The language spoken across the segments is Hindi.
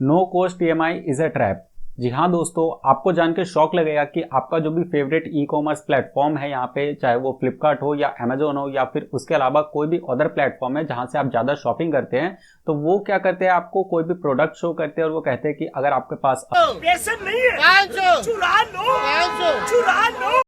No cost EMI is a trap. जी हाँ दोस्तों, आपको जान के शौक लगेगा कि आपका जो भी फेवरेट ई कॉमर्स प्लेटफॉर्म है यहाँ पे, चाहे वो फ्लिपकार्ट हो या अमेजोन हो या फिर उसके अलावा कोई भी अदर प्लेटफॉर्म है जहाँ से आप ज़्यादा शॉपिंग करते हैं, तो वो क्या करते हैं, आपको कोई भी प्रोडक्ट शो करते हैं और वो कहते हैं कि अगर आपके पास पैसे नहीं है, चुरा लो।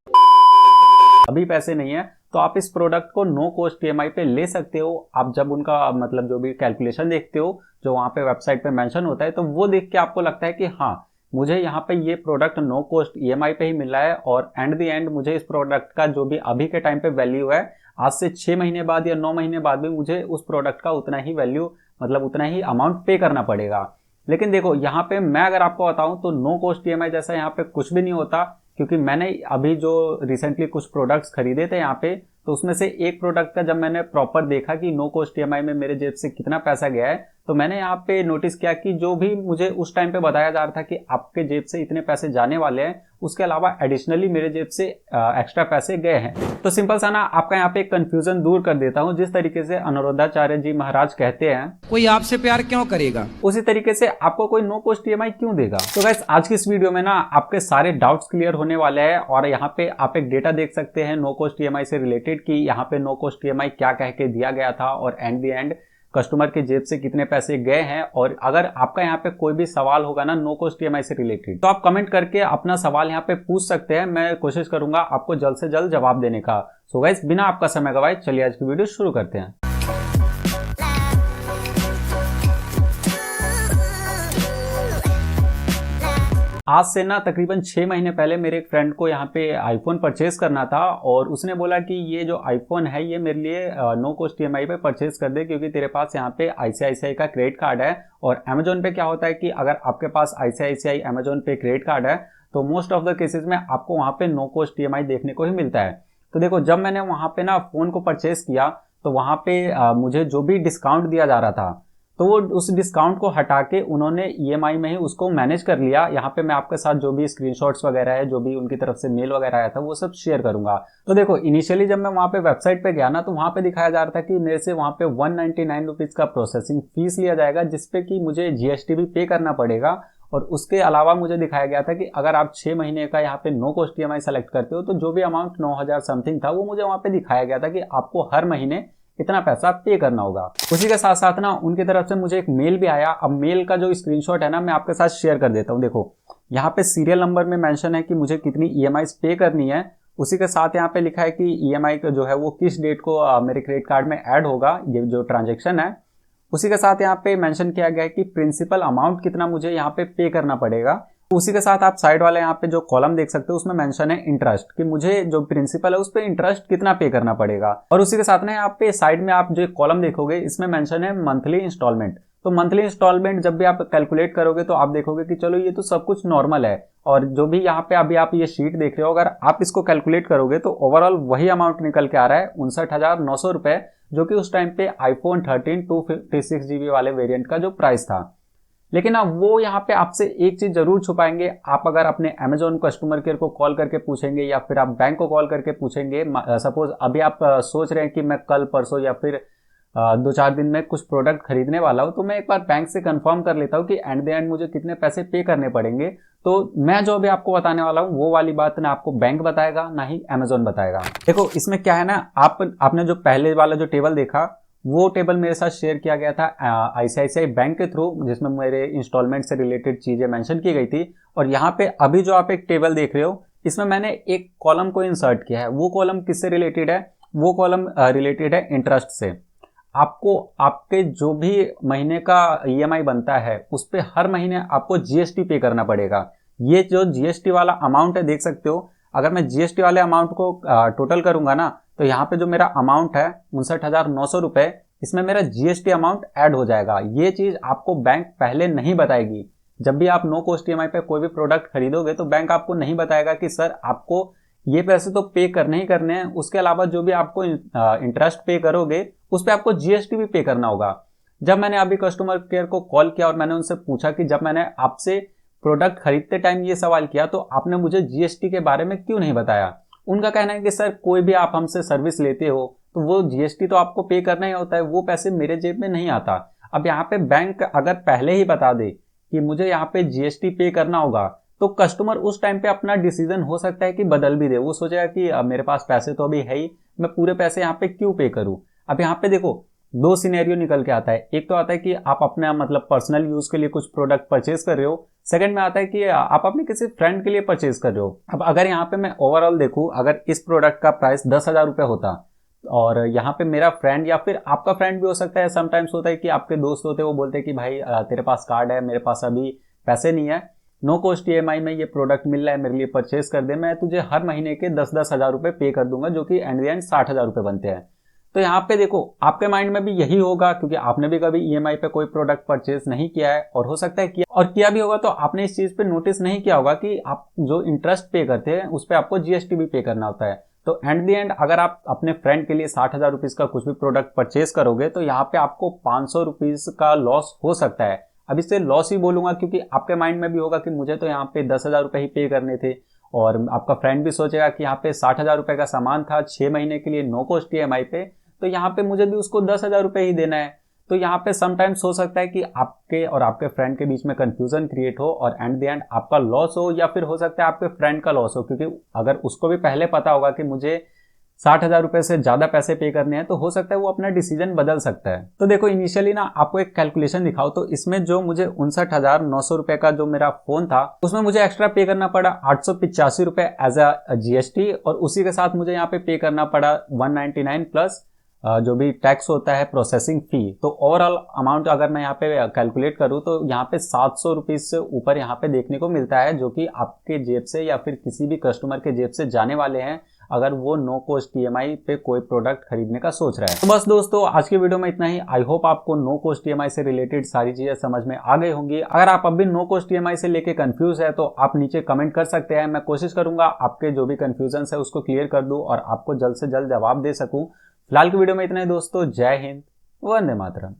अभी पैसे नहीं है तो आप इस प्रोडक्ट को नो कॉस्ट ईएमआई पे ले सकते हो। आप जब उनका मतलब जो भी कैलकुलेशन देखते हो, जो वहाँ पे वेबसाइट पे मेंशन होता है, तो वो देख के आपको लगता है कि हाँ, मुझे यहाँ पे ये प्रोडक्ट नो कॉस्ट ईएमआई पे ही मिल रहा है और एंड द एंड मुझे इस प्रोडक्ट का जो भी अभी के टाइम पे वैल्यू है, आज से 6 महीने बाद या 9 महीने बाद भी मुझे उस प्रोडक्ट का उतना ही वैल्यू, मतलब उतना ही अमाउंट पे करना पड़ेगा। लेकिन देखो यहाँ पे मैं अगर आपको बताऊं तो नो कॉस्ट ईएमआई जैसा यहाँ पे कुछ भी नहीं होता, क्योंकि मैंने अभी जो रिसेंटली कुछ प्रोडक्ट्स खरीदे थे यहाँ पे, तो उसमें से एक प्रोडक्ट का जब मैंने प्रॉपर देखा कि नो कॉस्ट ईएमआई में मेरे जेब से कितना पैसा गया है, तो मैंने यहाँ पे नोटिस किया कि जो भी मुझे उस टाइम पे बताया जा रहा था कि आपके जेब से इतने पैसे जाने वाले हैं, उसके अलावा एडिशनली मेरे जेब से एक्स्ट्रा पैसे गए हैं। तो सिंपल सा ना आपका यहाँ पे एक कंफ्यूजन दूर कर देता हूँ। जिस तरीके से अनुरुद्धाचार्य जी महाराज कहते हैं, कोई आपसे प्यार क्यों करेगा, उसी तरीके से आपको कोई नो कॉस्ट ईएमआई क्यों देगा। तो गाइस, आज की इस वीडियो में ना आपके सारे डाउट्स क्लियर होने वाले हैं और यहाँ पे आप एक डेटा देख सकते हैं नो कॉस्ट ईएमआई से रिलेटेड कि यहाँ पे नो कॉस्ट ईएमआई क्या कह के दिया गया था और एंड द एंड कस्टमर के जेब से कितने पैसे गए हैं। और अगर आपका यहाँ पे कोई भी सवाल होगा ना नो कॉस्ट ईएमआई से रिलेटेड, तो आप कमेंट करके अपना सवाल यहाँ पे पूछ सकते हैं। मैं कोशिश करूंगा आपको जल्द से जल्द जवाब देने का। सो गाइस, बिना आपका समय गवाए चलिए आज की वीडियो शुरू करते हैं। आज से ना तकरीबन 6 महीने पहले मेरे एक फ्रेंड को यहाँ पे आईफोन परचेज करना था और उसने बोला कि ये जो आईफोन है ये मेरे लिए नो कॉस्ट ईएमआई पे परचेज कर दे, क्योंकि तेरे पास यहाँ पे आईसीआईसीआई का क्रेडिट कार्ड है। और अमेजोन पे क्या होता है कि अगर आपके पास आईसीआईसीआई अमेजोन पे क्रेडिट कार्ड है तो मोस्ट ऑफ द केसेस में आपको वहाँ पे नो कॉस्ट ईएमआई देखने को ही मिलता है। तो देखो, जब मैंने वहाँ पे ना फोन को परचेज किया तो वहाँ पे मुझे जो भी डिस्काउंट दिया जा रहा था, तो वो उस डिस्काउंट को हटा के उन्होंने ईएमआई में ही उसको मैनेज कर लिया। यहाँ पे मैं आपके साथ जो भी स्क्रीनशॉट्स वगैरह है, जो भी उनकी तरफ से मेल वगैरह आया था, वो सब शेयर करूंगा। तो देखो, इनिशियली जब मैं वहाँ पे वेबसाइट पे गया ना, तो वहाँ पे दिखाया जा रहा था कि मेरे से वहाँ पे 199 रुपीज का प्रोसेसिंग फीस लिया जाएगा, जिसपे कि मुझे जीएसटी भी पे करना पड़ेगा। और उसके अलावा मुझे दिखाया गया था कि अगर आप 6 महीने का यहाँ पे नो कॉस्ट ईएमआई सेलेक्ट करते हो तो जो भी अमाउंट 9,000 समथिंग था, वो मुझे वहाँ पे दिखाया गया था कि आपको हर महीने इतना पैसा पे करना होगा। उसी के साथ साथ ना उनकी तरफ से मुझे एक मेल भी आया। अब मेल का जो स्क्रीनशॉट है ना, मैं आपके साथ शेयर कर देता हूँ। देखो, यहाँ पे सीरियल नंबर में मेंशन है कि मुझे कितनी ईएमआई पे करनी है। उसी के साथ यहाँ पे लिखा है कि ईएमआई का जो है वो किस डेट को मेरे क्रेडिट कार्ड में ऐड होगा, ये जो ट्रांजेक्शन है। उसी के साथ यहाँ पे मेंशन किया गया है कि प्रिंसिपल अमाउंट कितना मुझे यहाँ पे करना पड़ेगा। उसी के साथ आप साइड वाले यहाँ पे जो कॉलम देख सकते हो, उसमें मेंशन है इंटरेस्ट, कि मुझे जो प्रिंसिपल है उस पर इंटरेस्ट कितना पे करना पड़ेगा। और उसी के साथ ना यहाँ पे साइड में आप जो कॉलम देखोगे, इसमें मेंशन है मंथली इंस्टॉलमेंट। तो मंथली इंस्टॉलमेंट जब भी आप कैलकुलेट करोगे तो आप देखोगे कि चलो ये तो सब कुछ नॉर्मल है, और जो भी यहाँ पे अभी आप ये शीट देख रहे हो, अगर आप इसको कैलकुलेट करोगे तो ओवरऑल वही अमाउंट निकल के आ रहा है 59,900 रुपए, जो कि उस टाइम पे आईफोन 13 256 GB वाले वेरिएंट का जो प्राइस था। लेकिन अब वो यहाँ पे आपसे एक चीज जरूर छुपाएंगे। आप अगर अपने अमेजोन कस्टमर केयर को कॉल करके पूछेंगे या फिर आप बैंक को कॉल करके पूछेंगे, सपोज अभी आप सोच रहे हैं कि मैं कल परसों या फिर 2-4 दिन में कुछ प्रोडक्ट खरीदने वाला हूँ, तो मैं एक बार बैंक से कंफर्म कर लेता हूँ कि एंड द एंड मुझे कितने पैसे पे करने पड़ेंगे। तो मैं जो अभी आपको बताने वाला हूँ वो वाली बात ना आपको बैंक बताएगा ना ही अमेजोन बताएगा। देखो, इसमें क्या है ना, आपने जो पहले वाला जो टेबल देखा, वो टेबल मेरे साथ शेयर किया गया था आईसीआईसीआई बैंक के थ्रू, जिसमें मेरे इंस्टॉलमेंट से रिलेटेड चीजें मेंशन की गई थी। और यहाँ पे अभी जो आप एक टेबल देख रहे हो, इसमें मैंने एक कॉलम को इंसर्ट किया है। वो कॉलम किससे रिलेटेड है? वो कॉलम रिलेटेड है इंटरेस्ट से। आपको आपके जो भी महीने का ईएमआई बनता है, उस पे हर महीने आपको जीएसटी पे करना पड़ेगा। ये जो जीएसटी वाला अमाउंट है, देख सकते हो, अगर मैं जीएसटी वाले अमाउंट को टोटल करूंगा ना, तो यहाँ पे जो मेरा अमाउंट है 59,900 रुपए, इसमें मेरा जीएसटी अमाउंट ऐड हो जाएगा। ये चीज आपको बैंक पहले नहीं बताएगी। जब भी आप नो कॉस्ट ईएमआई पे कोई भी प्रोडक्ट खरीदोगे तो बैंक आपको नहीं बताएगा कि सर आपको ये पैसे तो पे करने ही करने हैं, उसके अलावा जो भी आपको इंटरेस्ट पे करोगे उस पर आपको जीएसटी भी पे करना होगा। जब मैंने अभी कस्टमर केयर को कॉल किया और मैंने उनसे पूछा कि जब मैंने आपसे प्रोडक्ट खरीदते टाइम ये सवाल किया तो आपने मुझे जीएसटी के बारे में क्यों नहीं बताया, उनका कहना है कि सर कोई भी आप हमसे सर्विस लेते हो तो वो जीएसटी तो आपको पे करना ही होता है, वो पैसे मेरे जेब में नहीं आता। अब यहाँ पे बैंक अगर पहले ही बता दे कि मुझे यहाँ पे जीएसटी पे करना होगा, तो कस्टमर उस टाइम पे अपना डिसीजन हो सकता है कि बदल भी दे। वो सोचेगा कि अब मेरे पास पैसे तो अभी है ही, मैं पूरे पैसे यहाँ पे क्यों पे करूँ। अब यहाँ पे देखो दो सिनेरियो निकल के आता है। एक तो आता है कि आप अपना मतलब पर्सनल यूज के लिए कुछ प्रोडक्ट परचेज कर रहे हो। सेकंड में आता है कि आप अपने किसी फ्रेंड के लिए परचेज कर रहे हो। अब अगर यहाँ पे मैं ओवरऑल देखूँ, अगर इस प्रोडक्ट का प्राइस 10,000 रुपये होता और यहाँ पे मेरा फ्रेंड या फिर आपका फ्रेंड भी हो सकता है, समटाइम्स होता है कि आपके दोस्त होते हैं, वो बोलते हैं कि भाई तेरे पास कार्ड है, मेरे पास अभी पैसे नहीं है, नो कॉस्ट ईएमआई में ये प्रोडक्ट मिल रहा है, मेरे लिए परचेज कर दे, मैं तुझे हर महीने के 10-10 हज़ार रुपये पे कर दूंगा, जो कि एंड द एंड 60,000 रुपये बनते हैं। तो यहाँ पे देखो आपके माइंड में भी यही होगा, क्योंकि आपने भी कभी ईएमआई पे कोई प्रोडक्ट परचेज नहीं किया है, और हो सकता है किया भी होगा तो आपने इस चीज पे नोटिस नहीं किया होगा कि आप जो इंटरेस्ट पे करते हैं उस पर आपको जीएसटी भी पे करना होता है। तो एंड द एंड अगर आप अपने फ्रेंड के लिए 60,000 रुपीज का कुछ भी प्रोडक्ट परचेज करोगे तो यहाँ पे आपको 500 रुपीज का लॉस हो सकता है। अब इसे लॉस ही बोलूंगा क्योंकि आपके माइंड में भी होगा कि मुझे तो यहाँ पे 10,000 रुपये ही पे करने थे, और आपका फ्रेंड भी सोचेगा कि यहाँ पे 60,000 रुपये का सामान था 6 महीने के लिए नो कॉस्ट ईएमआई पे, तो यहाँ पे मुझे भी उसको 10,000 रुपये ही देना है। तो यहाँ पे समटाइम्स हो सकता है कि आपके और आपके फ्रेंड के बीच में कंफ्यूजन क्रिएट हो और एंड द एंड आपका लॉस हो, या फिर हो सकता है आपके फ्रेंड का लॉस हो, क्योंकि अगर उसको भी पहले पता होगा कि मुझे 60,000 रुपये से ज्यादा पैसे पे करने हैं तो हो सकता है वो अपना डिसीजन बदल सकता है। तो देखो इनिशियली ना आपको एक कैलकुलेशन दिखाओ, तो इसमें जो मुझे 59,900 रुपये का जो मेरा फोन था उसमें मुझे एक्स्ट्रा पे करना पड़ा 885 रुपये एज अ जीएसटी, और उसी के साथ मुझे यहाँ पे करना पड़ा 199 प्लस जो भी टैक्स होता है प्रोसेसिंग फी। तो ओवरऑल अमाउंट अगर मैं यहाँ पे कैलकुलेट करूँ तो यहाँ पे 700 रुपीज से ऊपर यहाँ पे देखने को मिलता है, जो कि आपके जेब से या फिर किसी भी कस्टमर के जेब से जाने वाले हैं अगर वो नो कॉस्ट ईएमआई पे कोई प्रोडक्ट खरीदने का सोच रहा है। तो बस दोस्तों आज की वीडियो में इतना ही। आई होप आपको नो कॉस्ट ईएमआई से रिलेटेड सारी चीजें समझ में आ गई होंगी। अगर आप अभी नो कॉस्ट ईएमआई से लेके कंफ्यूज है तो आप नीचे कमेंट कर सकते हैं, मैं कोशिश करूंगा आपके जो भी कंफ्यूजन है उसको क्लियर कर दूं और आपको जल्द से जल्द जवाब दे सकूं। फिलहाल की वीडियो में इतना ही दोस्तों, जय हिंद, वंदे मातरम।